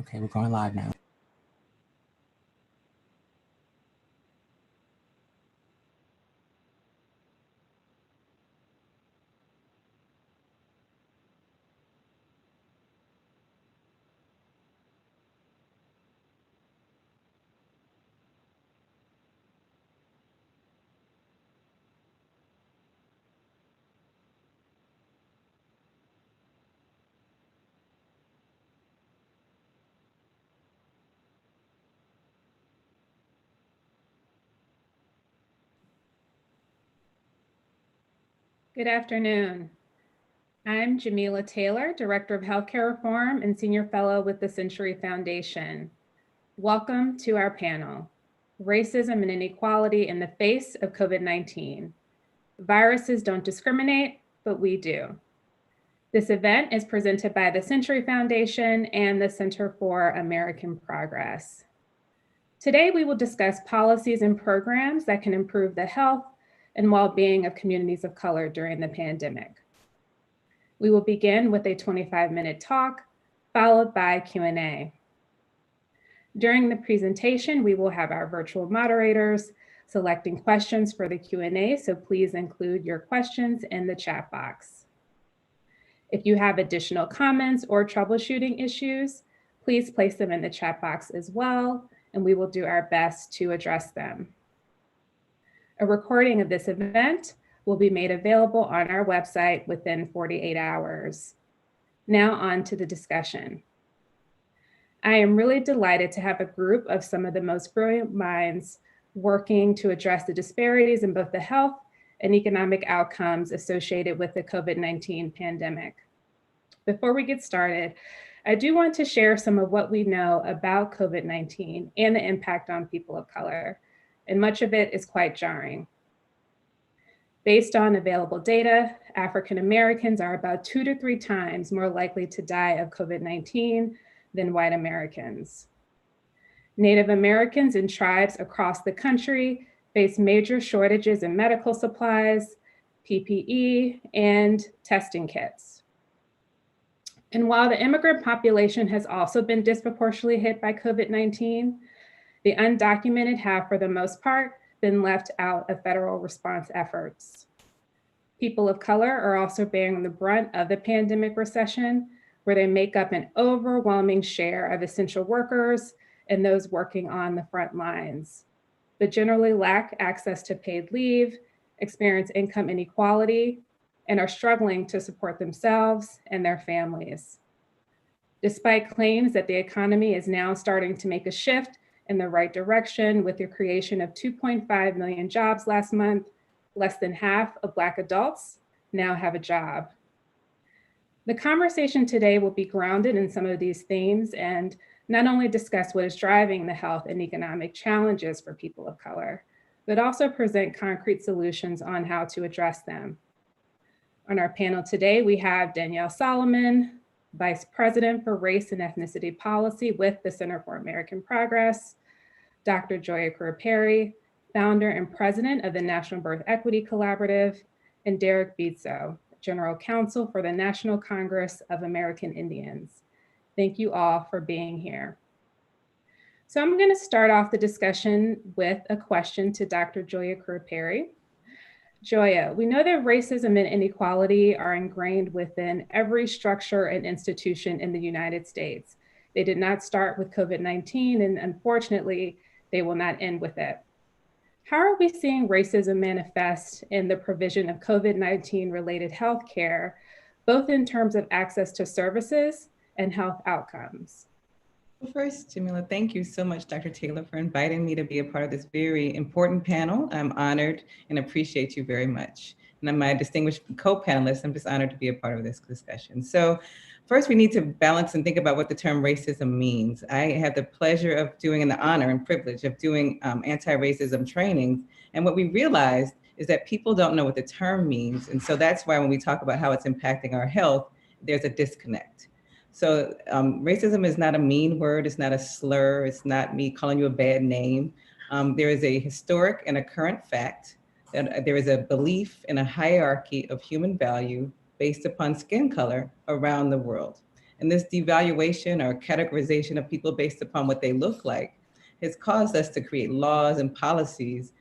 Okay, we're going live now. Good afternoon. I'm Jamila Taylor, Director of Healthcare Reform and Senior Fellow with the Century Foundation. Welcome to our panel, Racism and Inequality in the Face of COVID-19. Viruses don't discriminate, but we do. This event is presented by the Century Foundation and the Center for American Progress. Today, we will discuss policies and programs that can improve the health and well-being of communities of color during the pandemic. We will begin with a 25-minute talk, followed by Q&A. During the presentation, we will have our virtual moderators selecting questions for the Q&A, so please include your questions in the chat box. If you have additional comments or troubleshooting issues, please place them in the chat box as well, and we will do our best to address them. A recording of this event will be made available on our website within 48 hours. Now on to the discussion. I am really delighted to have a group of some of the most brilliant minds working to address the disparities in both the health and economic outcomes associated with the COVID-19 pandemic. Before we get started, I do want to share some of what we know about COVID-19 and the impact on people of color, and much of it is quite jarring. Based on available data, African Americans are about 2 to 3 times more likely to die of COVID-19 than white Americans. Native Americans and tribes across the country face major shortages in medical supplies, PPE, and testing kits. And while the immigrant population has also been disproportionately hit by COVID-19, the undocumented have, for the most part, been left out of federal response efforts. People of color are also bearing the brunt of the pandemic recession, where they make up an overwhelming share of essential workers and those working on the front lines, but generally lack access to paid leave, experience income inequality, and are struggling to support themselves and their families. Despite claims that the economy is now starting to make a shift in the right direction with the creation of 2.5 million jobs last month, less than half of Black adults now have a job. The conversation today will be grounded in some of these themes and not only discuss what is driving the health and economic challenges for people of color, but also present concrete solutions on how to address them. On our panel today, we have Danyelle Solomon, Vice President for Race and Ethnicity Policy with the Center for American Progress, Dr. Joia Crear-Perry, founder and president of the National Birth Equity Collaborative, and Derrick Beetso, General Counsel for the National Congress of American Indians. Thank you all for being here. So I'm going to start off the discussion with a question to Dr. Joia Crear-Perry. Joia, we know that racism and inequality are ingrained within every structure and institution in the United States. They did not start with COVID-19, and unfortunately, they will not end with it. How are we seeing racism manifest in the provision of COVID-19 related health care, both in terms of access to services and health outcomes? Well, first, Jamila, thank you so much, Dr. Taylor, for inviting me to be a part of this very important panel. I'm honored and appreciate you very much. And my distinguished co-panelists, I'm just honored to be a part of this discussion. So first, we need to balance and think about what the term racism means. I had the pleasure of doing and the honor and privilege of doing anti-racism trainings. And what we realized is that people don't know what the term means. And so that's why when we talk about how it's impacting our health, there's a disconnect. So racism is not a mean word, it's not a slur, it's not me calling you a bad name. There is a historic and a current fact that there is a belief in a hierarchy of human value based upon skin color around the world. And this devaluation or categorization of people based upon what they look like has caused us to create laws and policies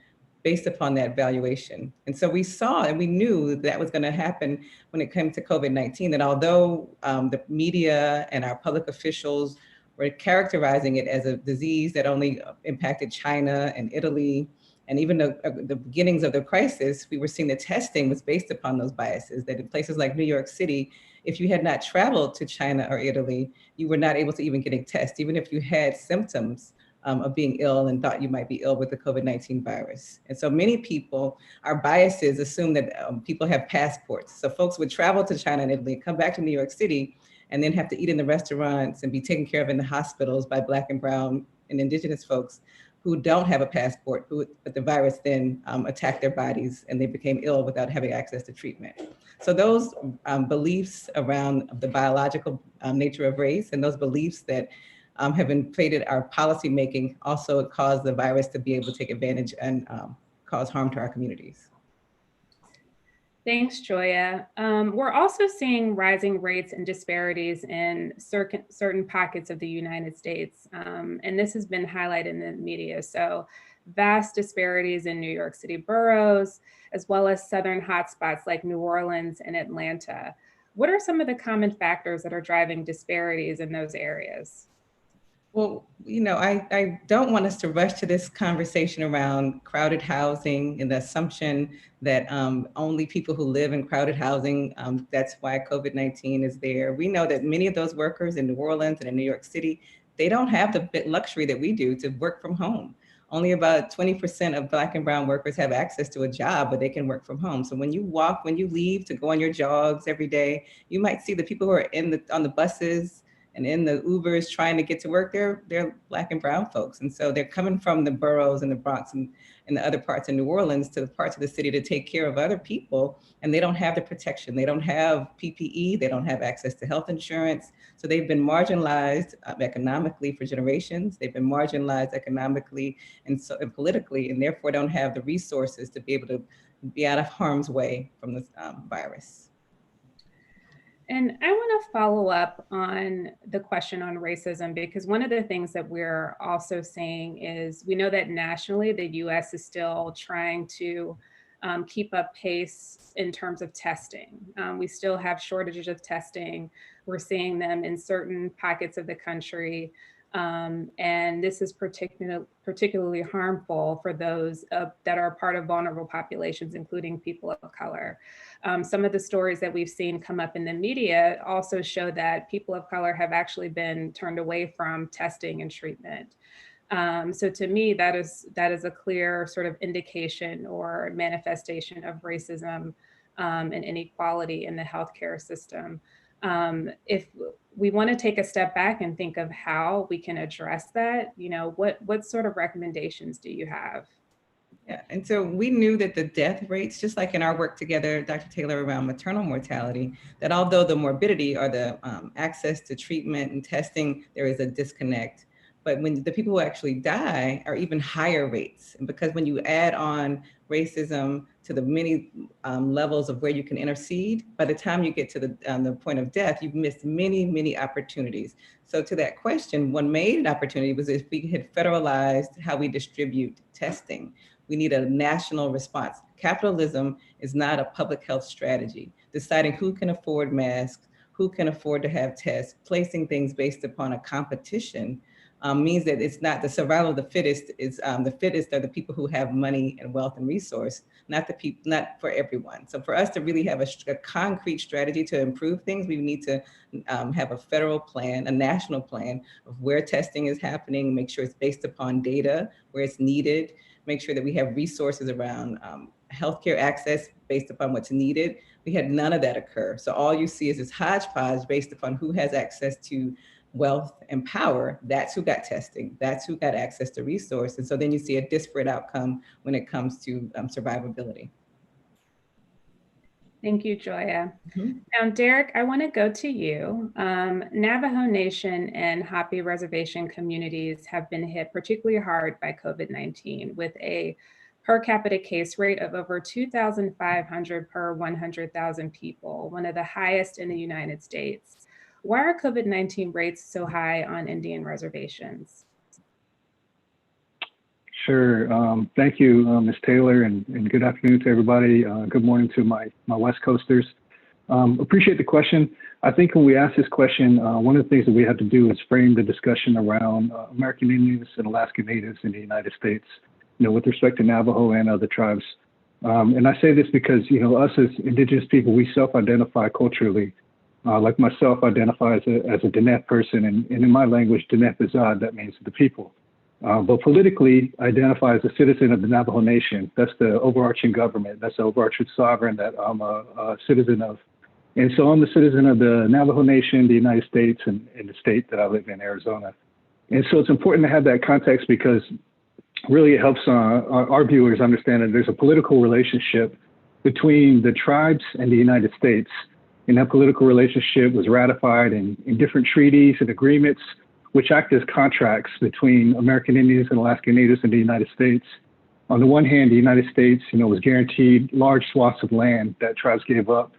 based upon that valuation. And so we saw and we knew that was going to happen when it came to COVID-19, that although the media and our public officials were characterizing it as a disease that only impacted China and Italy, and even the beginnings of the crisis, we were seeing the testing was based upon those biases, that in places like New York City, if you had not traveled to China or Italy, you were not able to even get a test, even if you had symptoms of being ill and thought you might be ill with the COVID-19 virus. And so many people, our biases assume that people have passports. So folks would travel to China and Italy, come back to New York City, and then have to eat in the restaurants and be taken care of in the hospitals by Black and Brown and Indigenous folks who don't have a passport, but the virus then attacked their bodies and they became ill without having access to treatment. So those beliefs around the biological nature of race and those beliefs that have inflated our policy making also caused the virus to be able to take advantage and cause harm to our communities. Thanks, Joia. We're also seeing rising rates and disparities in certain pockets of the United States, and this has been highlighted in the media. So vast disparities in New York City boroughs, as well as southern hotspots like New Orleans and Atlanta. What are some of the common factors that are driving disparities in those areas? Well, I don't want us to rush to this conversation around crowded housing and the assumption that only people who live in crowded housing, that's why COVID-19 is there. We know that many of those workers in New Orleans and in New York City, they don't have the luxury that we do to work from home. Only about 20% of Black and Brown workers have access to a job where they can work from home. So when you leave to go on your jogs every day, you might see the people who are on the buses and in the Ubers trying to get to work, they're Black and Brown folks. And so they're coming from the boroughs and the Bronx and the other parts of New Orleans to the parts of the city to take care of other people. And they don't have the protection. They don't have PPE. They don't have access to health insurance. So they've been marginalized economically for generations. They've been marginalized economically and politically, and therefore don't have the resources to be able to be out of harm's way from this virus. And I want to follow up on the question on racism, because one of the things that we're also seeing is we know that nationally, the US is still trying to keep up pace in terms of testing. We still have shortages of testing. We're seeing them in certain pockets of the country. And this is particularly harmful for those that are part of vulnerable populations, including people of color. Some of the stories that we've seen come up in the media also show that people of color have actually been turned away from testing and treatment. So to me, that is a clear sort of indication or manifestation of racism and inequality in the healthcare system. If we want to take a step back and think of how we can address that, what sort of recommendations do you have? Yeah, and so we knew that the death rates, just like in our work together, Dr. Taylor, around maternal mortality, that although the morbidity or the access to treatment and testing, there is a disconnect. But when the people who actually die are even higher rates, and because when you add on racism to the many levels of where you can intercede, by the time you get to the point of death, you've missed many, many opportunities. So to that question, one main opportunity was if we had federalized how we distribute testing. We need a national response. Capitalism is not a public health strategy. Deciding who can afford masks, who can afford to have tests, placing things based upon a competition means that it's not the survival of the fittest. Is the fittest are the people who have money and wealth and resource, not for everyone. So for us to really have a concrete strategy to improve things, we need to have a federal plan, a national plan of where testing is happening, make sure it's based upon data, where it's needed, make sure that we have resources around healthcare access based upon what's needed. We had none of that occur. So all you see is this hodgepodge based upon who has access to wealth and power. That's who got testing. That's who got access to resources. And so then you see a disparate outcome when it comes to survivability. Thank you, Joia. Now, Derrick, I want to go to you. Navajo Nation and Hopi Reservation communities have been hit particularly hard by COVID-19 with a per capita case rate of over 2,500 per 100,000 people, one of the highest in the United States. why are COVID-19 rates so high on Indian reservations? Sure. Thank you, Ms. Taylor, and good afternoon to everybody. Good morning to my West Coasters. Appreciate the question. I think when we ask this question, one of the things that we have to do is frame the discussion around American Indians and Alaska Natives in the United States, with respect to Navajo and other tribes. And I say this because, us as Indigenous people, we self-identify culturally. Like myself, identify as a Diné person, and in my language, Diné Bizad, that means the people. But politically, identify as a citizen of the Navajo Nation. That's the overarching government. That's the overarching sovereign that I'm a citizen of. And so I'm the citizen of the Navajo Nation, the United States, and the state that I live in, Arizona. And so it's important to have that context because really it helps our viewers understand that there's a political relationship between the tribes and the United States. And that political relationship was ratified in different treaties and agreements, which act as contracts between American Indians and Alaska Natives in the United States. On the one hand, the United States, was guaranteed large swaths of land that tribes gave up.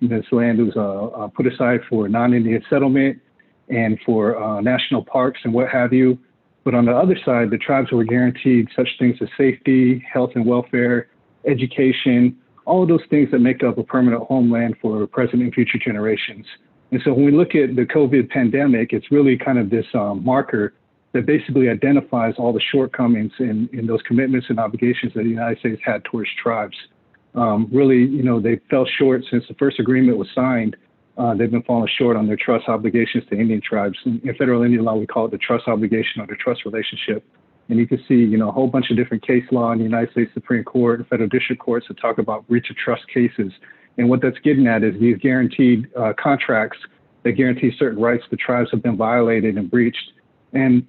This land was put aside for non-Indian settlement and for national parks and what have you. But on the other side, the tribes were guaranteed such things as safety, health and welfare, education, all of those things that make up a permanent homeland for present and future generations. And so when we look at the COVID pandemic, it's really kind of this marker that basically identifies all the shortcomings in those commitments and obligations that the United States had towards tribes. Really, they fell short since the first agreement was signed. They've been falling short on their trust obligations to Indian tribes. In federal Indian law, we call it the trust obligation or the trust relationship. And you can see, a whole bunch of different case law in the United States Supreme Court and federal district courts that talk about breach of trust cases. And what that's getting at is these guaranteed contracts that guarantee certain rights the tribes have been violated and breached. And,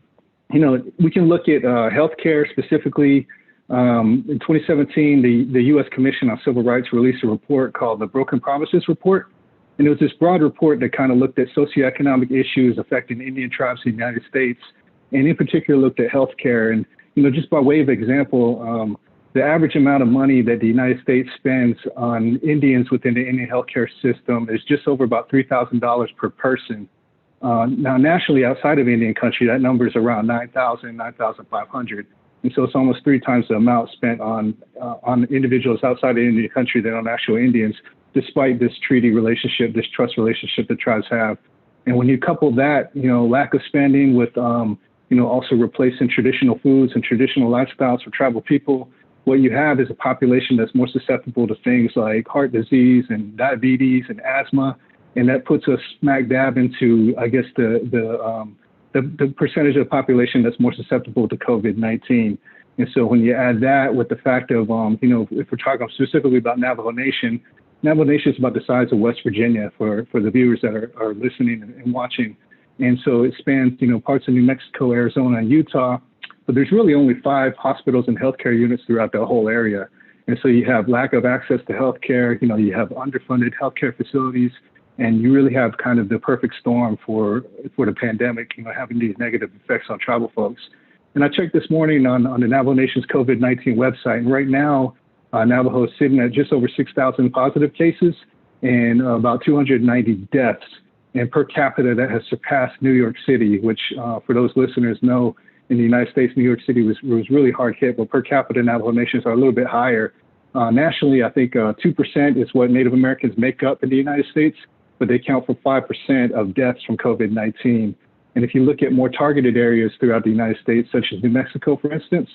we can look at healthcare specifically. In 2017, the U.S. Commission on Civil Rights released a report called the Broken Promises Report. And it was this broad report that kind of looked at socioeconomic issues affecting Indian tribes in the United States, and in particular looked at healthcare. And, just by way of example, the average amount of money that the United States spends on Indians within the Indian healthcare system is just over about $3,000 per person. Now, nationally, outside of Indian country, that number is around $9,000, $9,500. And so it's almost 3 times the amount spent on individuals outside of Indian country than on actual Indians, despite this treaty relationship, this trust relationship that tribes have. And when you couple that, lack of spending with, also replacing traditional foods and traditional lifestyles for tribal people, what you have is a population that's more susceptible to things like heart disease and diabetes and asthma. And that puts us smack dab into, I guess, the percentage of the population that's more susceptible to COVID-19. And so when you add that with the fact of, if we're talking specifically about Navajo Nation is about the size of West Virginia for the viewers that are listening and watching. And so it spans, parts of New Mexico, Arizona, and Utah, but there's really only 5 hospitals and healthcare units throughout the whole area. And so you have lack of access to healthcare, you have underfunded healthcare facilities, and you really have kind of the perfect storm for the pandemic, having these negative effects on tribal folks. And I checked this morning on the Navajo Nation's COVID-19 website, and right now, Navajo is sitting at just over 6,000 positive cases and about 290 deaths. And per capita, that has surpassed New York City, which for those listeners know, in the United States, New York City was really hard hit, but per capita Navajo Nations are a little bit higher. Nationally, I think 2% is what Native Americans make up in the United States, but they account for 5% of deaths from COVID-19. And if you look at more targeted areas throughout the United States, such as New Mexico, for instance,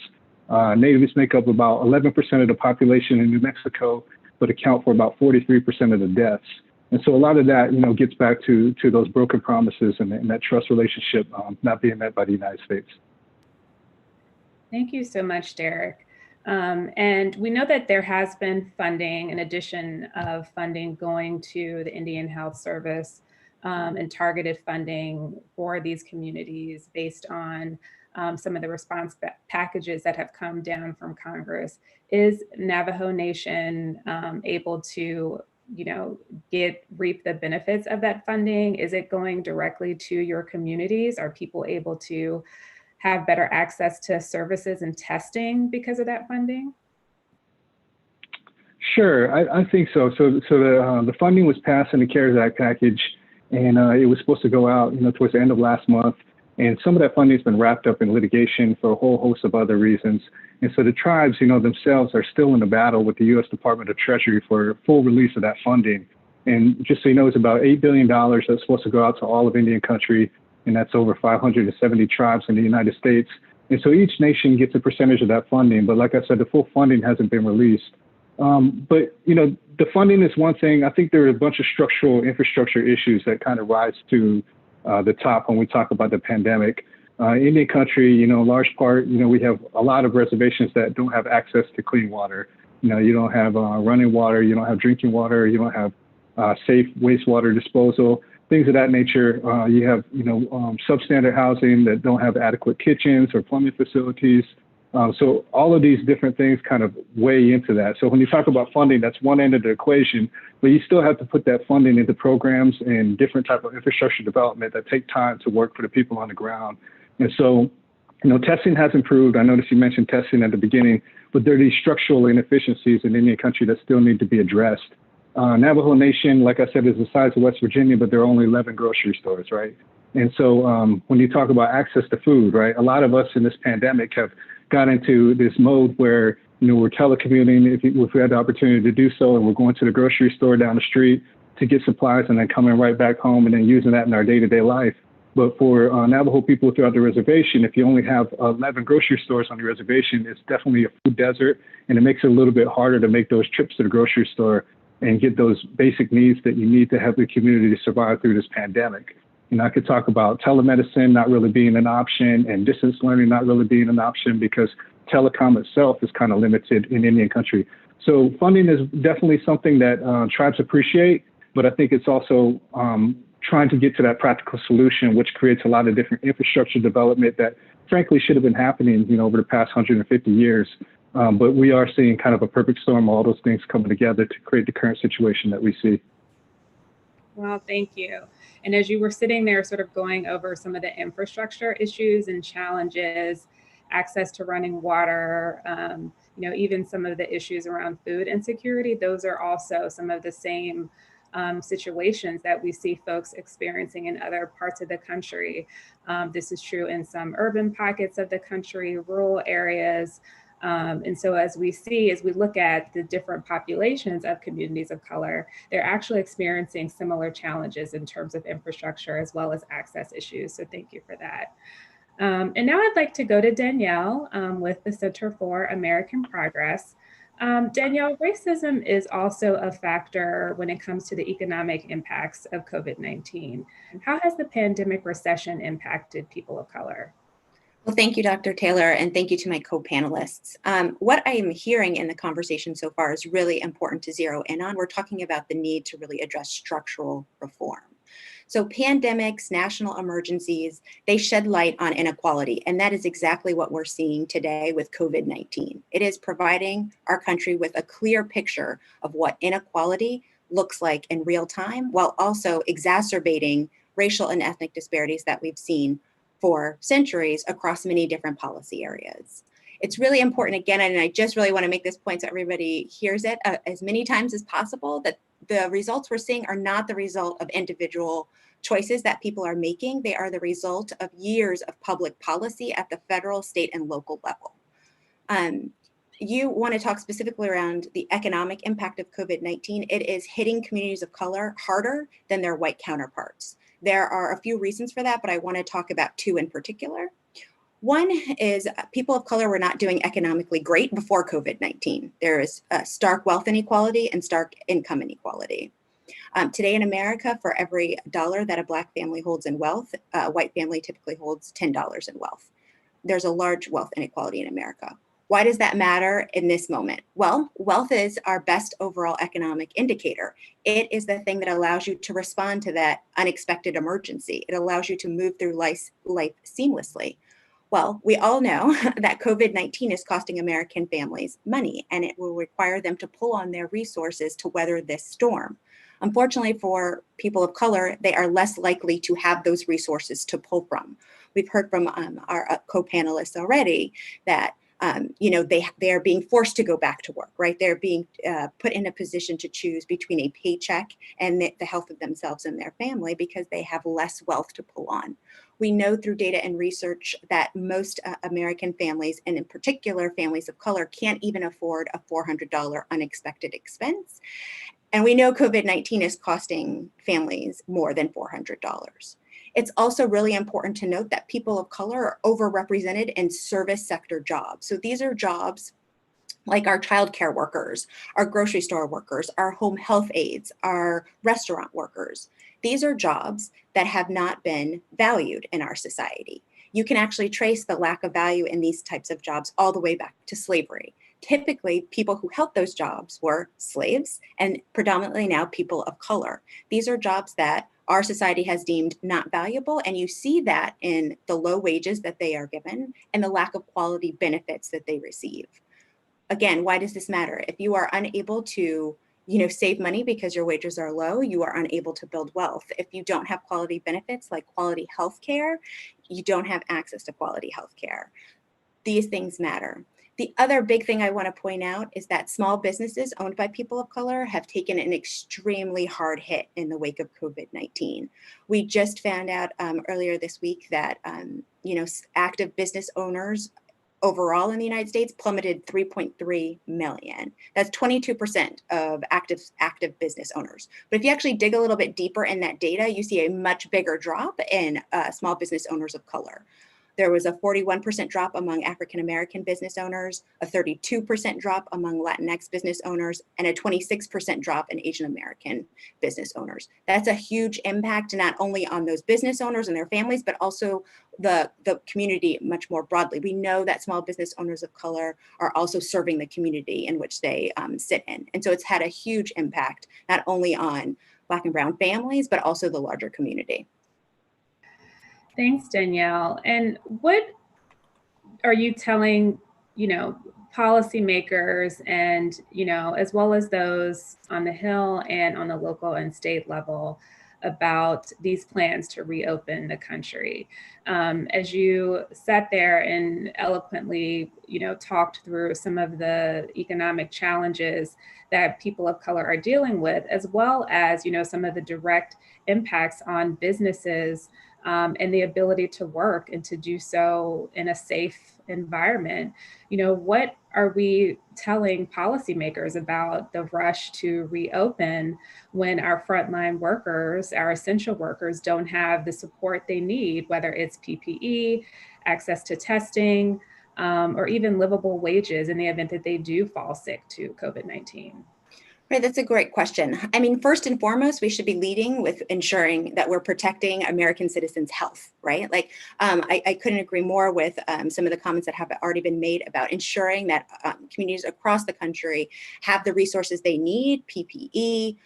Natives make up about 11% of the population in New Mexico, but account for about 43% of the deaths. And so a lot of that, gets back to those broken promises and that trust relationship not being met by the United States. Thank you so much, Derrick. And we know that there has been funding, in addition of funding going to the Indian Health Service and targeted funding for these communities based on some of the response packages that have come down from Congress. Is Navajo Nation able to, reap the benefits of that funding? Is it going directly to your communities? Are people able to have better access to services and testing because of that funding? Sure, I think so. So the funding was passed in the CARES Act package, And it was supposed to go out, towards the end of last month. And some of that funding has been wrapped up in litigation for a whole host of other reasons. And so the tribes, themselves are still in a battle with the U.S. Department of Treasury for full release of that funding. And just so you know, it's about $8 billion that's supposed to go out to all of Indian country, and that's over 570 tribes in the United States. And so each nation gets a percentage of that funding. But like I said, the full funding hasn't been released. But the funding is one thing. I think there are a bunch of structural infrastructure issues that kind of rise to the top when we talk about the pandemic. Indian country, in large part, we have a lot of reservations that don't have access to clean water. You don't have running water, you don't have drinking water, you don't have safe wastewater disposal, things of that nature. You have, substandard housing that don't have adequate kitchens or plumbing facilities. So all of these different things kind of weigh into that. So when you talk about funding, that's one end of the equation, but you still have to put that funding into programs and different type of infrastructure development that take time to work for the people on the ground. And so, testing has improved. I noticed you mentioned testing at the beginning, but there are these structural inefficiencies in Indian country that still need to be addressed. Navajo Nation, like I said, is the size of West Virginia, but there are only 11 grocery stores, right? And so when you talk about access to food, right, a lot of us in this pandemic have got into this mode where, we're telecommuting if we had the opportunity to do so, and we're going to the grocery store down the street to get supplies and then coming right back home and then using that in our day-to-day life. But for Navajo people throughout the reservation, if you only have 11 grocery stores on the reservation, it's definitely a food desert, and it makes it a little bit harder to make those trips to the grocery store and get those basic needs that you need to help the community to survive through this pandemic. I could talk about telemedicine not really being an option and distance learning not really being an option because telecom itself is kind of limited in Indian country. So funding is definitely something that tribes appreciate, but I think it's also trying to get to that practical solution, which creates a lot of different infrastructure development that frankly should have been happening, over the past 150 years. But we are seeing kind of a perfect storm of all those things coming together to create the current situation that we see. Well, thank you. And as you were sitting there sort of going over some of the infrastructure issues and challenges, access to running water, even some of the issues around food insecurity, those are also some of the same situations that we see folks experiencing in other parts of the country. This is true in some urban pockets of the country, rural areas. And so as we look at the different populations of communities of color, they're actually experiencing similar challenges in terms of infrastructure as well as access issues. So thank you for that. And now I'd like to go to Danyelle with the Center for American Progress. Danyelle, racism is also a factor when it comes to the economic impacts of COVID-19. How has the pandemic recession impacted people of color? Well, thank you, Dr. Taylor, and thank you to my co-panelists. What I am hearing in the conversation so far is really important to zero in on. We're talking about the need to really address structural reform. So pandemics, national emergencies, they shed light on inequality, and that is exactly what we're seeing today with COVID-19. It is providing our country with a clear picture of what inequality looks like in real time, while also exacerbating racial and ethnic disparities that we've seen for centuries across many different policy areas. It's really important, again, and I just really want to make this point so everybody hears it as many times as possible, that the results we're seeing are not the result of individual choices that people are making. They are the result of years of public policy at the federal, state, and local level. You want to talk specifically around the economic impact of COVID-19. It is hitting communities of color harder than their white counterparts. There are a few reasons for that, but I want to talk about two in particular. One is people of color were not doing economically great before COVID-19. There is stark wealth inequality and stark income inequality. Today in America, for every dollar that a Black family holds in wealth, a white family typically holds $10 in wealth. There's a large wealth inequality in America. Why does that matter in this moment? Well, wealth is our best overall economic indicator. It is the thing that allows you to respond to that unexpected emergency. It allows you to move through life seamlessly. Well, we all know that COVID-19 is costing American families money, and it will require them to pull on their resources to weather this storm. Unfortunately, for people of color, they are less likely to have those resources to pull from. We've heard from our co-panelists already that they are being forced to go back to work, right? They're being put in a position to choose between a paycheck and the health of themselves and their family because they have less wealth to pull on. We know through data and research that most American families, and in particular families of color, can't even afford a $400 unexpected expense. And we know COVID-19 is costing families more than $400. It's also really important to note that people of color are overrepresented in service sector jobs. So these are jobs like our childcare workers, our grocery store workers, our home health aides, our restaurant workers. These are jobs that have not been valued in our society. You can actually trace the lack of value in these types of jobs all the way back to slavery. Typically, people who held those jobs were slaves and predominantly now people of color. These are jobs that our society has deemed not valuable, and you see that in the low wages that they are given and the lack of quality benefits that they receive. Again, why does this matter? If you are unable to save money because your wages are low, you are unable to build wealth. If you don't have quality benefits like quality health care, you don't have access to quality health care. These things matter. The other big thing I want to point out is that small businesses owned by people of color have taken an extremely hard hit in the wake of COVID-19. We just found out earlier this week that active business owners overall in the United States plummeted 3.3 million. That's 22% of active business owners. But if you actually dig a little bit deeper in that data, you see a much bigger drop in small business owners of color. There was a 41% drop among African-American business owners, a 32% drop among Latinx business owners, and a 26% drop in Asian American business owners. That's a huge impact, not only on those business owners and their families, but also the community much more broadly. We know that small business owners of color are also serving the community in which they sit in. And so it's had a huge impact, not only on Black and brown families, but also the larger community. Thanks, Danyelle. And what are you telling, policymakers and, as well as those on the Hill and on the local and state level about these plans to reopen the country? As you sat there and eloquently, talked through some of the economic challenges that people of color are dealing with, as well as, some of the direct impacts on businesses and the ability to work and to do so in a safe environment. What are we telling policymakers about the rush to reopen when our frontline workers, our essential workers, don't have the support they need, whether it's PPE, access to testing, or even livable wages in the event that they do fall sick to COVID-19? Right, that's a great question. I mean, first and foremost, we should be leading with ensuring that we're protecting American citizens' health, right? Like, I couldn't agree more with some of the comments that have already been made about ensuring that communities across the country have the resources they need, PPE,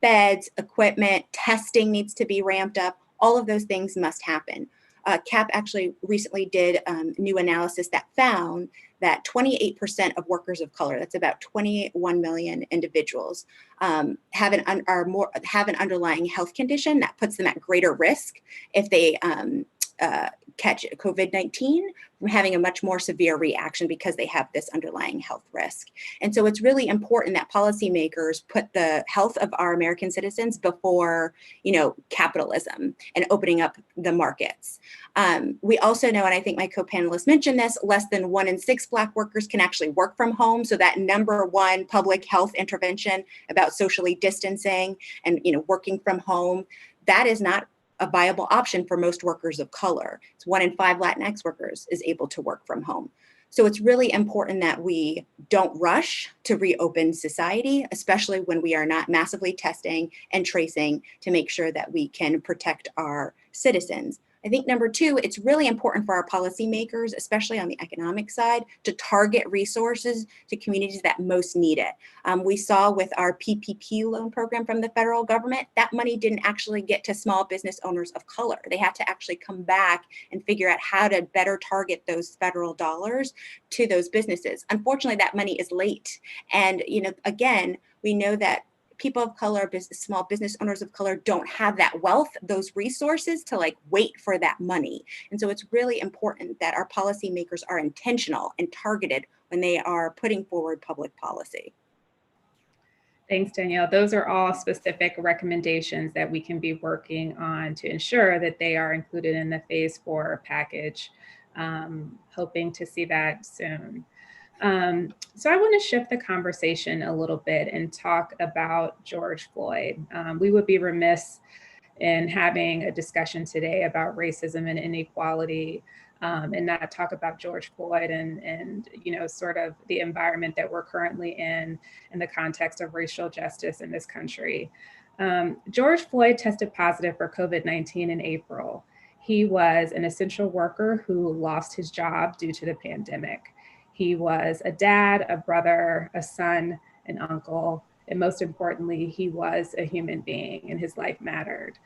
beds, equipment, testing needs to be ramped up. All of those things must happen. CAP actually recently did new analysis that found that 28% of workers of color, that's about 21 million individuals, have an underlying health condition that puts them at greater risk if they catch COVID-19 from having a much more severe reaction because they have this underlying health risk. And so it's really important that policymakers put the health of our American citizens before, capitalism and opening up the markets. We also know, and I think my co-panelists mentioned this, less than 1 in 6 Black workers can actually work from home. So that number one public health intervention about socially distancing and, working from home, that is not a viable option for most workers of color. It's 1 in 5 Latinx workers is able to work from home. So it's really important that we don't rush to reopen society, especially when we are not massively testing and tracing to make sure that we can protect our citizens. I think number 2, it's really important for our policymakers, especially on the economic side, to target resources to communities that most need it. We saw with our PPP loan program from the federal government, that money didn't actually get to small business owners of color. They had to actually come back and figure out how to better target those federal dollars to those businesses. Unfortunately, that money is late. And, again, we know that people of color, small business owners of color don't have that wealth, those resources to like wait for that money. And so it's really important that our policymakers are intentional and targeted when they are putting forward public policy. Thanks, Danyelle. Those are all specific recommendations that we can be working on to ensure that they are included in the phase 4 package. Hoping to see that soon. So I want to shift the conversation a little bit and talk about George Floyd. We would be remiss in having a discussion today about racism and inequality and not talk about George Floyd and sort of the environment that we're currently in the context of racial justice in this country. George Floyd tested positive for COVID-19 in April. He was an essential worker who lost his job due to the pandemic. He was a dad, a brother, a son, an uncle, and most importantly, he was a human being and his life mattered.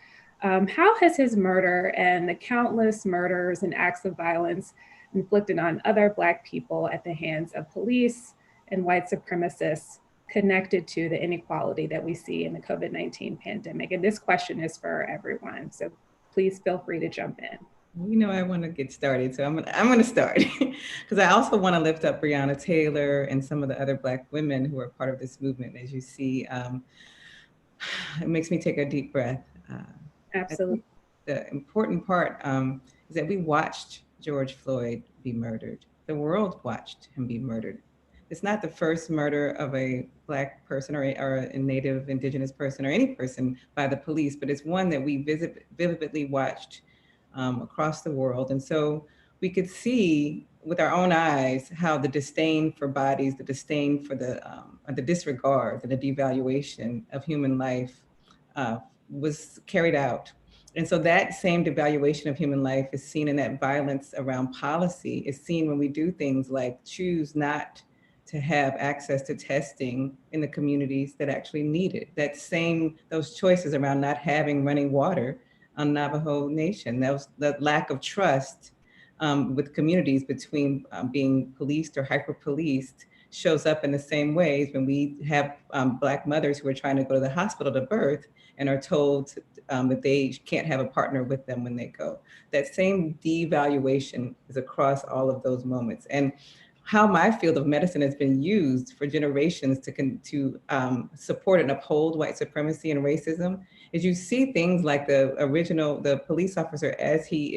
How has his murder and the countless murders and acts of violence inflicted on other Black people at the hands of police and white supremacists connected to the inequality that we see in the COVID-19 pandemic? And this question is for everyone, so please feel free to jump in. You know, I want to get started, so I'm going to start because I also want to lift up Breonna Taylor and some of the other Black women who are part of this movement. As you see, it makes me take a deep breath. Absolutely. The important part is that we watched George Floyd be murdered. The world watched him be murdered. It's not the first murder of a Black person or a Native Indigenous person or any person by the police, but it's one that we vividly watched across the world. And so we could see with our own eyes how the disdain for bodies, the disdain for the disregard and the devaluation of human life was carried out. And so that same devaluation of human life is seen in that violence around policy, is seen when we do things like choose not to have access to testing in the communities that actually need it. Those choices around not having running water on Navajo Nation, that lack of trust with communities between being policed or hyper-policed shows up in the same ways when we have Black mothers who are trying to go to the hospital to birth and are told that they can't have a partner with them when they go. That same devaluation is across all of those moments. And how my field of medicine has been used for generations to support and uphold white supremacy and racism is you see things like the police officer as he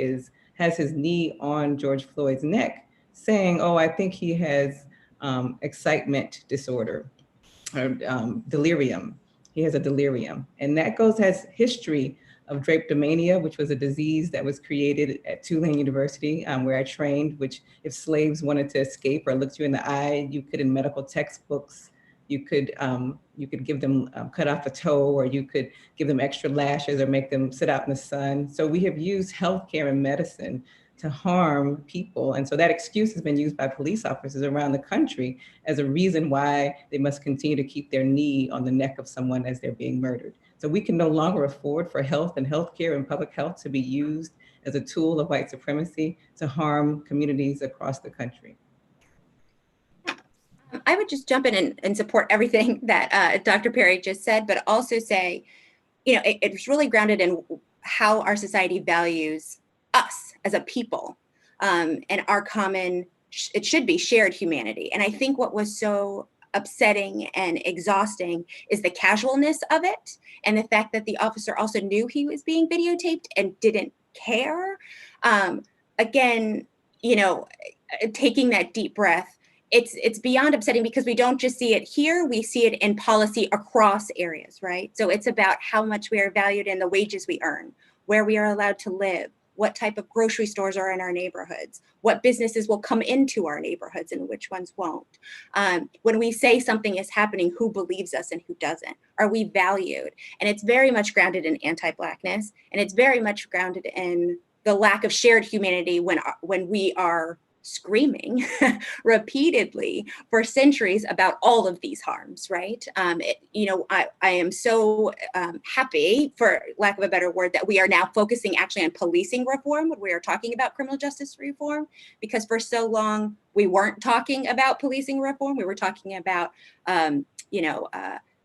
has his knee on George Floyd's neck saying, oh, I think he has excitement disorder or delirium. He has a delirium. And that has history of drapetomania, which was a disease that was created at Tulane University, where I trained, which if slaves wanted to escape or looked you in the eye, you could in medical textbooks, you could give them cut off a toe, or you could give them extra lashes or make them sit out in the sun. So we have used healthcare and medicine to harm people. And so that excuse has been used by police officers around the country as a reason why they must continue to keep their knee on the neck of someone as they're being murdered. So we can no longer afford for health and healthcare and public health to be used as a tool of white supremacy to harm communities across the country. I would just jump in and support everything that Dr. Perry just said, but also say, it's really grounded in how our society values us as a people and our common, it should be shared humanity. And I think what was so upsetting and exhausting is the casualness of it and the fact that the officer also knew he was being videotaped and didn't care. Again, taking that deep breath, it's beyond upsetting because we don't just see it here, we see it in policy across areas, right? So it's about how much we are valued in the wages we earn, where we are allowed to live, what type of grocery stores are in our neighborhoods, what businesses will come into our neighborhoods and which ones won't. When we say something is happening, who believes us and who doesn't? Are we valued? And it's very much grounded in anti-Blackness, and it's very much grounded in the lack of shared humanity when we are screaming repeatedly for centuries about all of these harms, right? I am so happy, for lack of a better word, that we are now focusing actually on policing reform when we are talking about criminal justice reform, because for so long we weren't talking about policing reform. We were talking about,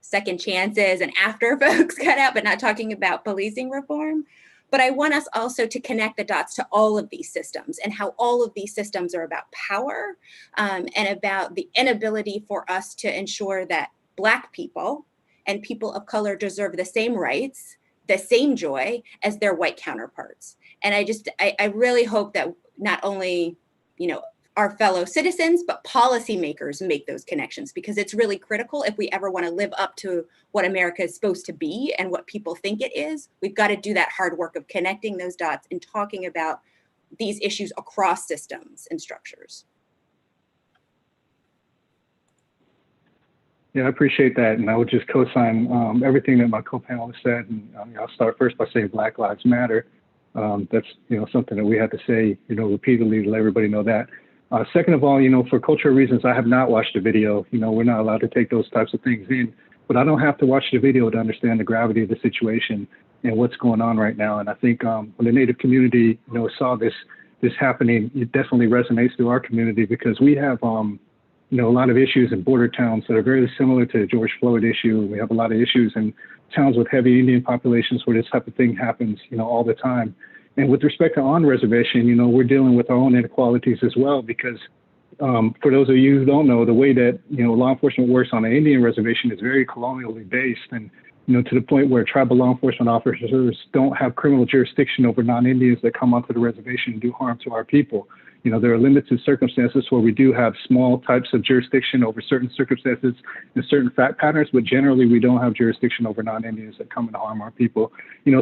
second chances and after folks got out, but not talking about policing reform. But I want us also to connect the dots to all of these systems and how all of these systems are about power and about the inability for us to ensure that Black people and people of color deserve the same rights, the same joy as their white counterparts. And I really hope that not only, our fellow citizens, but policymakers make those connections, because it's really critical if we ever want to live up to what America is supposed to be and what people think it is. We've got to do that hard work of connecting those dots and talking about these issues across systems and structures. Yeah, I appreciate that. And I would just co-sign everything that my co-panelists said. And I'll start first by saying Black Lives Matter. That's, something that we have to say, repeatedly to let everybody know that. Second of all, for cultural reasons, I have not watched the video. We're not allowed to take those types of things in, but I don't have to watch the video to understand the gravity of the situation and what's going on right now. And I think when the Native community, saw this happening, it definitely resonates through our community, because we have, a lot of issues in border towns that are very similar to the George Floyd issue. We have a lot of issues in towns with heavy Indian populations where this type of thing happens, all the time. And with respect to on reservation, we're dealing with our own inequalities as well, because for those of you who don't know, the way that, law enforcement works on an Indian reservation is very colonially based, and, to the point where tribal law enforcement officers don't have criminal jurisdiction over non-Indians that come onto the reservation and do harm to our people. There are limited circumstances where we do have small types of jurisdiction over certain circumstances and certain fact patterns, but generally we don't have jurisdiction over non-Indians that come and harm our people.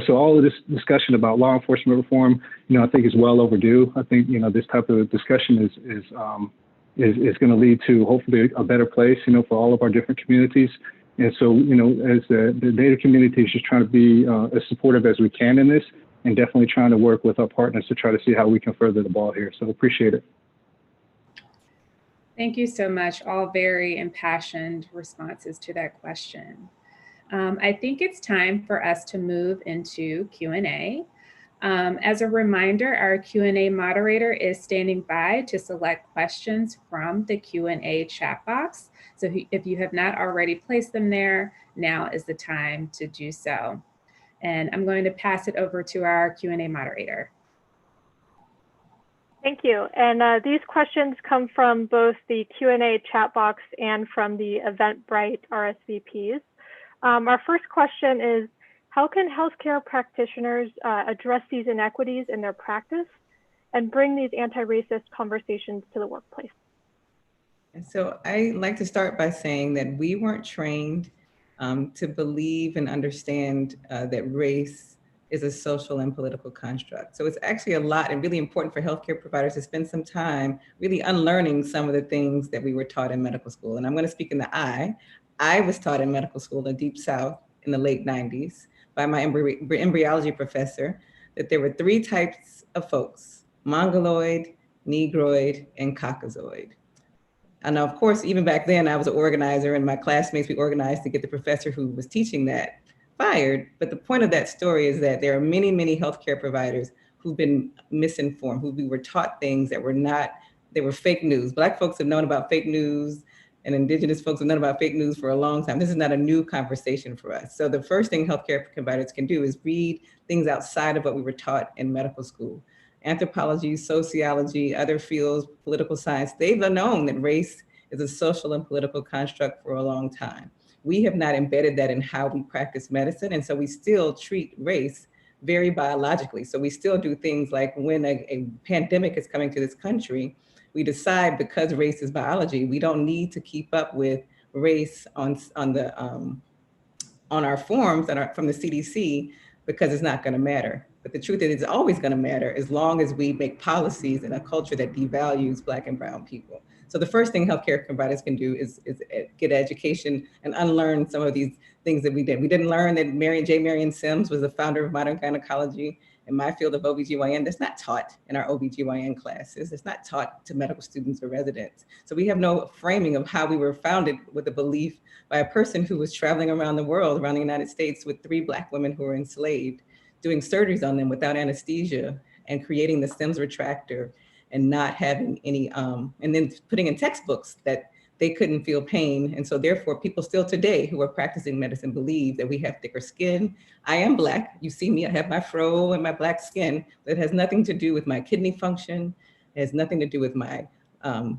So all of this discussion about law enforcement reform, I think is well overdue. I think, this type of discussion is going to lead to hopefully a better place, for all of our different communities. And so, as the Native community is just trying to be as supportive as we can in this, and definitely trying to work with our partners to try to see how we can further the ball here. So appreciate it. Thank you so much. All very impassioned responses to that question. I think it's time for us to move into Q&A. As a reminder, our Q&A moderator is standing by to select questions from the Q&A chat box. So if you have not already placed them there, now is the time to do so. And I'm going to pass it over to our Q&A moderator. Thank you. And these questions come from both the Q&A chat box and from the Eventbrite RSVPs. Our first question is, how can healthcare practitioners address these inequities in their practice and bring these anti-racist conversations to the workplace? And so I like to start by saying that we weren't trained to believe and understand that race is a social and political construct. So it's actually a lot and really important for healthcare providers to spend some time really unlearning some of the things that we were taught in medical school. And I'm going to speak in the I. I was taught in medical school in the Deep South in the late 90s by my embryology professor that there were three types of folks: Mongoloid, Negroid, and Caucasoid. And of course, even back then, I was an organizer, and my classmates, we organized to get the professor who was teaching that fired. But the point of that story is that there are many, many healthcare providers who've been misinformed, who we were taught things that were not, they were fake news. Black folks have known about fake news, and Indigenous folks have known about fake news for a long time. This is not a new conversation for us. So the first thing healthcare providers can do is read things outside of what we were taught in medical school. Anthropology, sociology, other fields, political science, they've known that race is a social and political construct for a long time. We have not embedded that in how we practice medicine, and so we still treat race very biologically. So we still do things like when a pandemic is coming to this country, we decide because race is biology, we don't need to keep up with race on our forms that are from the CDC because it's not going to matter. But the truth is, it's always going to matter as long as we make policies in a culture that devalues Black and brown people. So the first thing healthcare providers can do is get education and unlearn some of these things that we did. We didn't learn that Marion Sims was the founder of modern gynecology in my field of OBGYN. That's not taught in our OBGYN classes. It's not taught to medical students or residents. So we have no framing of how we were founded with a belief by a person who was traveling around the world, around the United States with 3 Black women who were enslaved, doing surgeries on them without anesthesia and creating the Sims retractor and not having any, and then putting in textbooks that they couldn't feel pain. And so therefore people still today who are practicing medicine believe that we have thicker skin. I am Black. You see me, I have my fro and my Black skin. That has nothing to do with my kidney function. It has nothing to do with my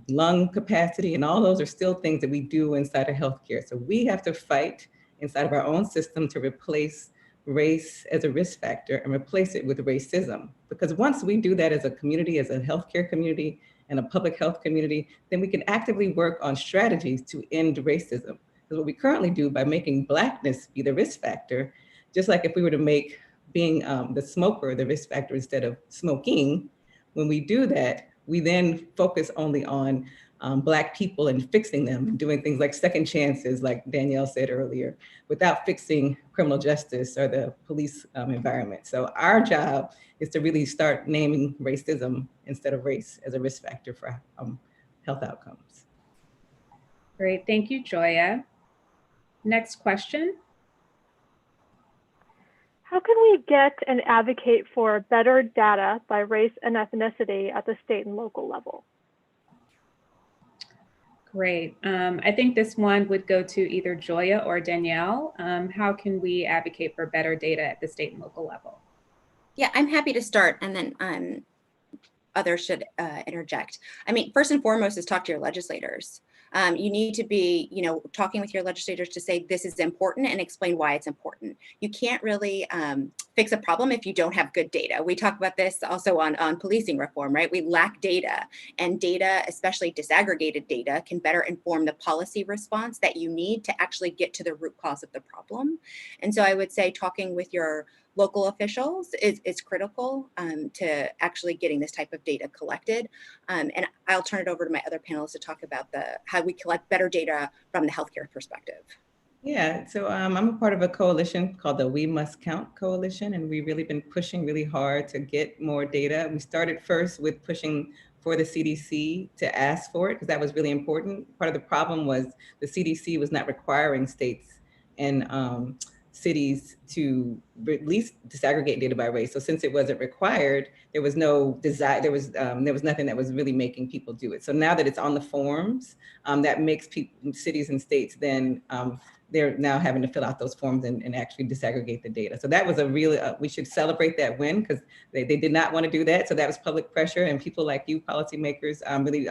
lung capacity. And all those are still things that we do inside of healthcare. So we have to fight inside of our own system to replace race as a risk factor and replace it with racism. Because once we do that as a community, as a healthcare community and a public health community, then we can actively work on strategies to end racism. Because what we currently do by making Blackness be the risk factor, just like if we were to make being the smoker the risk factor instead of smoking, when we do that, we then focus only on Black people and fixing them and doing things like second chances, like Danyelle said earlier, without fixing criminal justice or the police environment. So our job is to really start naming racism instead of race as a risk factor for health outcomes. Great, thank you, Joia. Next question. How can we get and advocate for better data by race and ethnicity at the state and local level? Great. I think this one would go to either Joia or Danyelle. How can we advocate for better data at the state and local level? Yeah, I'm happy to start, and then others should interject. I mean, first and foremost is talk to your legislators. You need to be, talking with your legislators to say this is important and explain why it's important. You can't really fix a problem if you don't have good data. We talk about this also on policing reform, right? We lack data, and data, especially disaggregated data, can better inform the policy response that you need to actually get to the root cause of the problem. And so I would say talking with your local officials is critical to actually getting this type of data collected. And I'll turn it over to my other panelists to talk about how we collect better data from the healthcare perspective. Yeah, so I'm a part of a coalition called the We Must Count Coalition, and we've really been pushing really hard to get more data. We started first with pushing for the CDC to ask for it, because that was really important. Part of the problem was the CDC was not requiring states and cities to release disaggregate data by race. So since it wasn't required, there was no desire, there was nothing that was really making people do it. So now that it's on the forms, that makes cities and states then they're now having to fill out those forms and actually disaggregate the data. So that was a really, we should celebrate that win, because they did not want to do that. So that was public pressure, and people like you, policymakers, really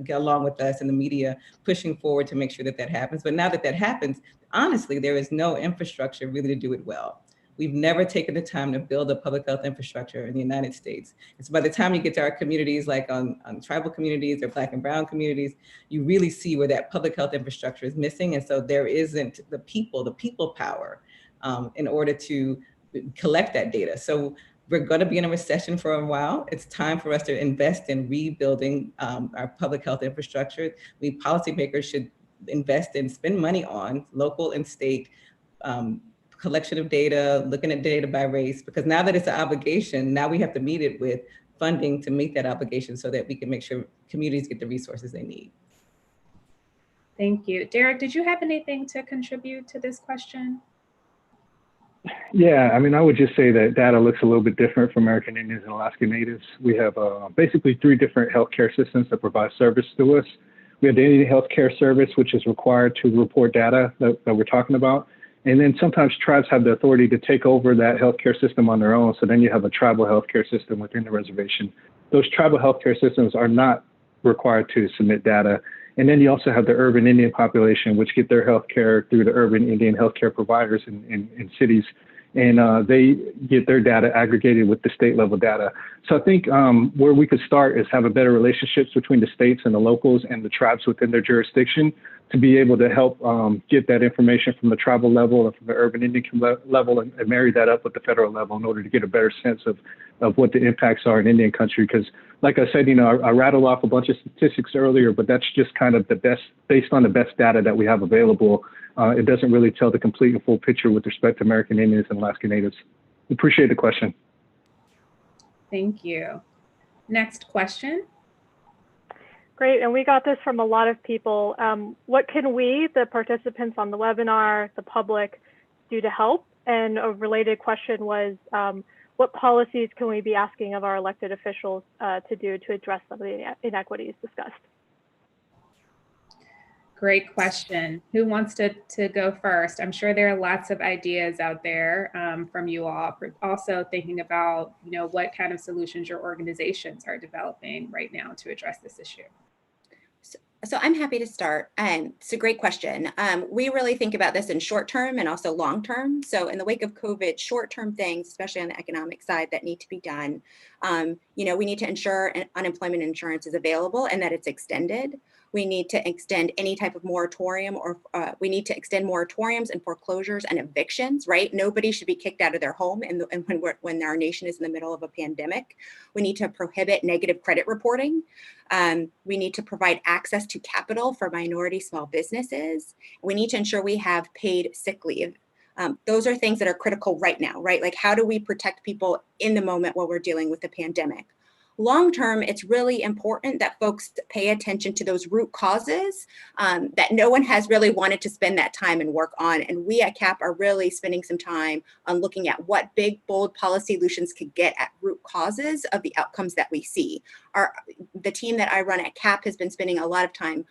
get along with us in the media, pushing forward to make sure that that happens. But now that that happens, honestly, there is no infrastructure really to do it well. We've never taken the time to build a public health infrastructure in the United States. And so by the time you get to our communities, like on tribal communities or Black and brown communities, you really see where that public health infrastructure is missing. And so there isn't the people power in order to collect that data. So we're going to be in a recession for a while. It's time for us to invest in rebuilding our public health infrastructure. We policymakers should invest and spend money on local and state collection of data, looking at data by race, because now that it's an obligation, now we have to meet it with funding to meet that obligation so that we can make sure communities get the resources they need. Thank you. Derrick, did you have anything to contribute to this question? Yeah, I mean, I would just say that data looks a little bit different for American Indians and Alaska Natives. We have basically 3 different healthcare systems that provide service to us. We have the Indian Healthcare Service, which is required to report data that we're talking about. And then sometimes tribes have the authority to take over that healthcare system on their own. So then you have a tribal healthcare system within the reservation. Those tribal healthcare systems are not required to submit data. And then you also have the urban Indian population, which get their healthcare through the urban Indian healthcare providers in cities. And they get their data aggregated with the state level data. So I think where we could start is have a better relationships between the states and the locals and the tribes within their jurisdiction to be able to help get that information from the tribal level and from the urban Indian level and marry that up with the federal level in order to get a better sense of what the impacts are in Indian country. Because like I said, I rattled off a bunch of statistics earlier, but that's just kind of the best, based on the best data that we have available. It doesn't really tell the complete and full picture with respect to American Indians and Alaska Natives. Appreciate the question. Thank you. Next question. Great, and we got this from a lot of people. What can we, the participants on the webinar, the public, do to help? And a related question was, what policies can we be asking of our elected officials to do to address some of the inequities discussed? Great question. Who wants to go first? I'm sure there are lots of ideas out there from you all, also thinking about, what kind of solutions your organizations are developing right now to address this issue. So I'm happy to start. It's a great question. We really think about this in short term and also long term. So in the wake of COVID, short term things, especially on the economic side, that need to be done. We need to ensure unemployment insurance is available and that it's extended. We need to extend any type of moratorium, or we need to extend moratoriums and foreclosures and evictions, right? Nobody should be kicked out of their home and when our nation is in the middle of a pandemic. We need to prohibit negative credit reporting. We need to provide access to capital for minority small businesses. We need to ensure we have paid sick leave. Those are things that are critical right now, right? Like, how do we protect people in the moment while we're dealing with the pandemic? Long term, it's really important that folks pay attention to those root causes that no one has really wanted to spend that time and work on. And we at CAP are really spending some time on looking at what big, bold policy solutions could get at root causes of the outcomes that we see. The team that I run at CAP has been spending a lot of time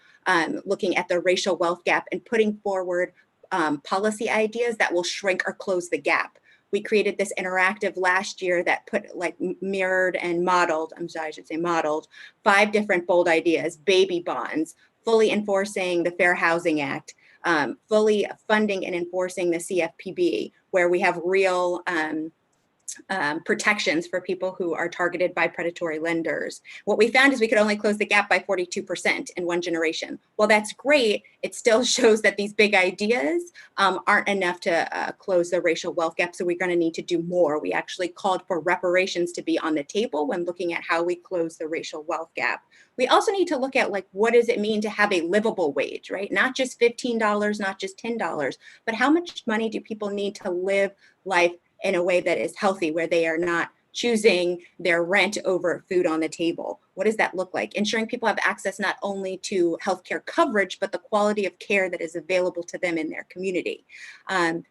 looking at the racial wealth gap and putting forward policy ideas that will shrink or close the gap. We created this interactive last year that mirrored and modeled 5 different bold ideas: baby bonds, fully enforcing the Fair Housing Act, fully funding and enforcing the CFPB, where we have real protections for people who are targeted by predatory lenders. What we found is we could only close the gap by 42% in one generation. While that's great, it still shows that these big ideas aren't enough to close the racial wealth gap, so we're going to need to do more. We actually called for reparations to be on the table when looking at how we close the racial wealth gap. We also need to look at, what does it mean to have a livable wage, right? Not just $15, not just $10, but how much money do people need to live life in a way that is healthy, where they are not choosing their rent over food on the table? What does that look like? Ensuring people have access not only to healthcare coverage, but the quality of care that is available to them in their community.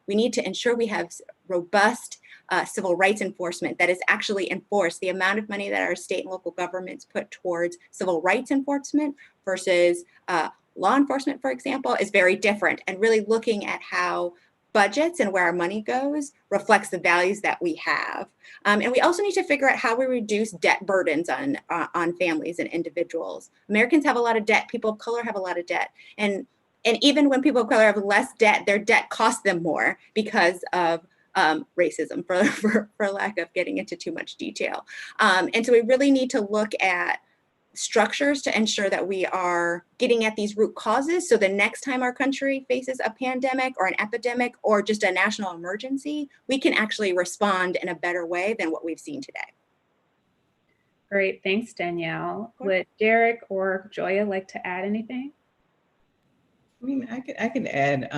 We need to ensure we have robust civil rights enforcement that is actually enforced. The amount of money that our state and local governments put towards civil rights enforcement versus law enforcement, for example, is very different, and really looking at how budgets and where our money goes reflects the values that we have. And we also need to figure out how we reduce debt burdens on families and individuals. Americans have a lot of debt. People of color have a lot of debt. And even when people of color have less debt, their debt costs them more because of racism, for lack of getting into too much detail. And so we really need to look at structures to ensure that we are getting at these root causes, so the next time our country faces a pandemic or an epidemic or just a national emergency, we can actually respond in a better way than what we've seen today. Great, thanks, Danyelle. Would Derrick or Joia like to add anything? I can add.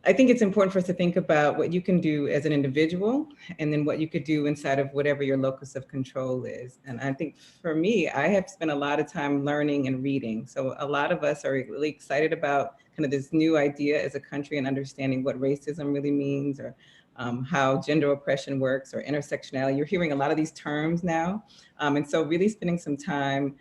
I think it's important for us to think about what you can do as an individual, and then what you could do inside of whatever your locus of control is. And I think for me, I have spent a lot of time learning and reading. So a lot of us are really excited about kind of this new idea as a country and understanding what racism really means, or how gender oppression works, or intersectionality. You're hearing a lot of these terms now. And so really spending some time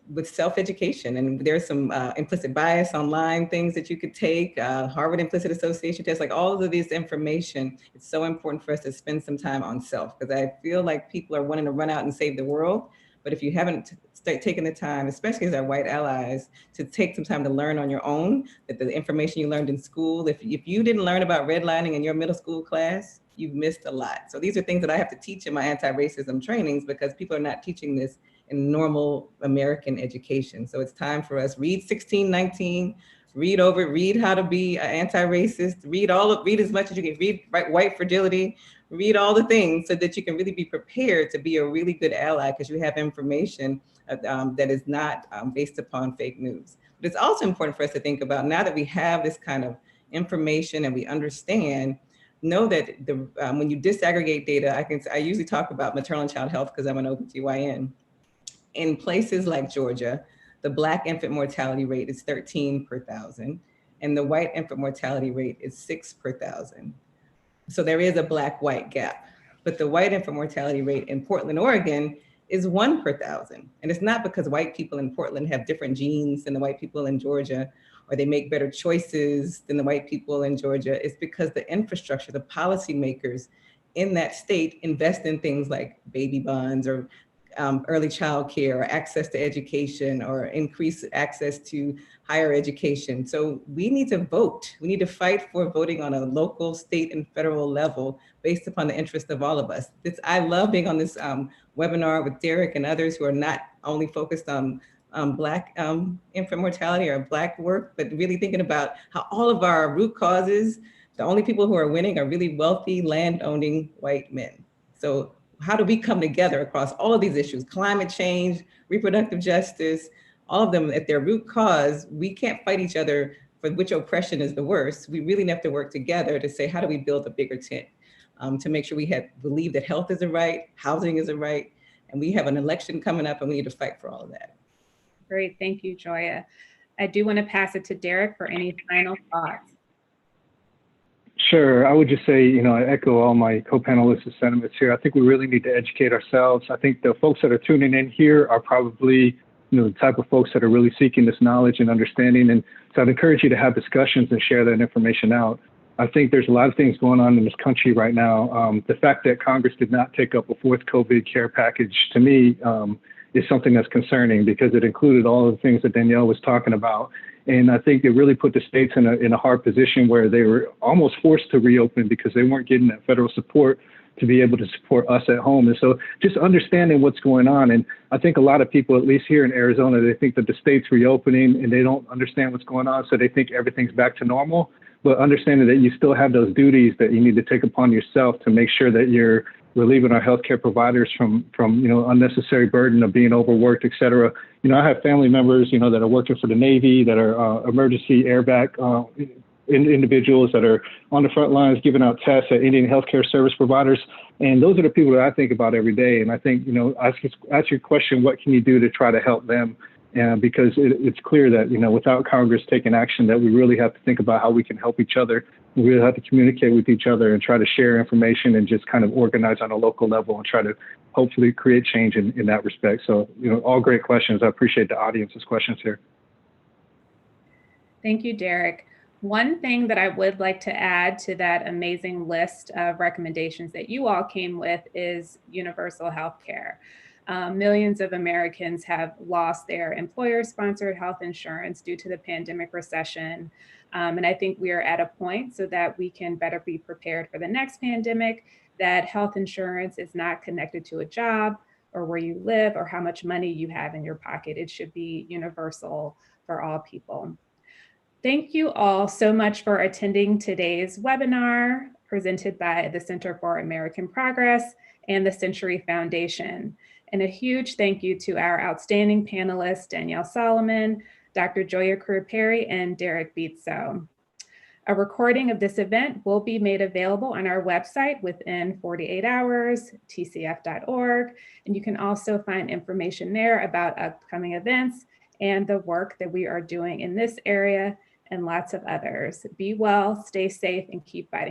with self-education, and there's some implicit bias online things that you could take, Harvard Implicit Association test, like all of this information. It's so important for us to spend some time on self, because I feel like people are wanting to run out and save the world. But if you haven't taken the time, especially as our white allies, to take some time to learn on your own, that the information you learned in school, if you didn't learn about redlining in your middle school class, you've missed a lot. So these are things that I have to teach in my anti-racism trainings, because people are not teaching this in normal American education. So it's time for us, read 1619, read how to be anti-racist, read as much as you can, read White Fragility, read all the things, so that you can really be prepared to be a really good ally, because you have information that is not based upon fake news. But it's also important for us to think about, now that we have this kind of information and we understand, know that when you disaggregate data, I usually talk about maternal and child health because I'm an OBGYN. In places like Georgia, the Black infant mortality rate is 13 per 1,000, and the white infant mortality rate is 6 per 1,000. So there is a Black-white gap. But the white infant mortality rate in Portland, Oregon is 1 per 1,000. And it's not because white people in Portland have different genes than the white people in Georgia, or they make better choices than the white people in Georgia. It's because the infrastructure, the policymakers in that state invest in things like baby bonds or early child care or access to education or increase access to higher education. So we need to vote. We need to fight for voting on a local, state, and federal level based upon the interest of all of us. I love being on this webinar with Derrick and others who are not only focused on Black infant mortality or Black work, but really thinking about how all of our root causes, the only people who are winning are really wealthy, land-owning white men. So how do we come together across all of these issues, climate change, reproductive justice, all of them at their root cause? We can't fight each other for which oppression is the worst. We really have to work together to say, how do we build a bigger tent to make sure we believe that health is a right, housing is a right, and we have an election coming up and we need to fight for all of that. Great, thank you, Joia. I do want to pass it to Derrick for any final thoughts. Sure. I would just say, I echo all my co-panelists' sentiments here. I think we really need to educate ourselves. I think the folks that are tuning in here are probably, the type of folks that are really seeking this knowledge and understanding. And so I'd encourage you to have discussions and share that information out. I think there's a lot of things going on in this country right now. The fact that Congress did not take up a 4th COVID care package, to me, is something that's concerning because it included all of the things that Danyelle was talking about. And I think it really put the states in a hard position where they were almost forced to reopen because they weren't getting that federal support to be able to support us at home. And so just understanding what's going on. And I think a lot of people, at least here in Arizona, they think that the state's reopening and they don't understand what's going on. So they think everything's back to normal, but understanding that you still have those duties that you need to take upon yourself to make sure that you're relieving our healthcare providers from unnecessary burden of being overworked, et cetera. I have family members, that are working for the Navy, that are emergency airback individuals that are on the front lines giving out tests at Indian healthcare service providers. And those are the people that I think about every day. And I think, ask your question, what can you do to try to help them? Because it's clear that, without Congress taking action, that we really have to think about how we can help each other. We really have to communicate with each other and try to share information and just kind of organize on a local level and try to hopefully create change in that respect. So, all great questions. I appreciate the audience's questions here. Thank you, Derrick. One thing that I would like to add to that amazing list of recommendations that you all came with is universal health care. Millions of Americans have lost their employer-sponsored health insurance due to the pandemic recession. And I think we are at a point so that we can better be prepared for the next pandemic, that health insurance is not connected to a job or where you live or how much money you have in your pocket. It should be universal for all people. Thank you all so much for attending today's webinar presented by the Center for American Progress and the Century Foundation. And a huge thank you to our outstanding panelists, Danyelle Solomon, Dr. Joia Crear-Perry, and Derrick Beetso. A recording of this event will be made available on our website within 48 hours, tcf.org. And you can also find information there about upcoming events and the work that we are doing in this area and lots of others. Be well, stay safe, and keep fighting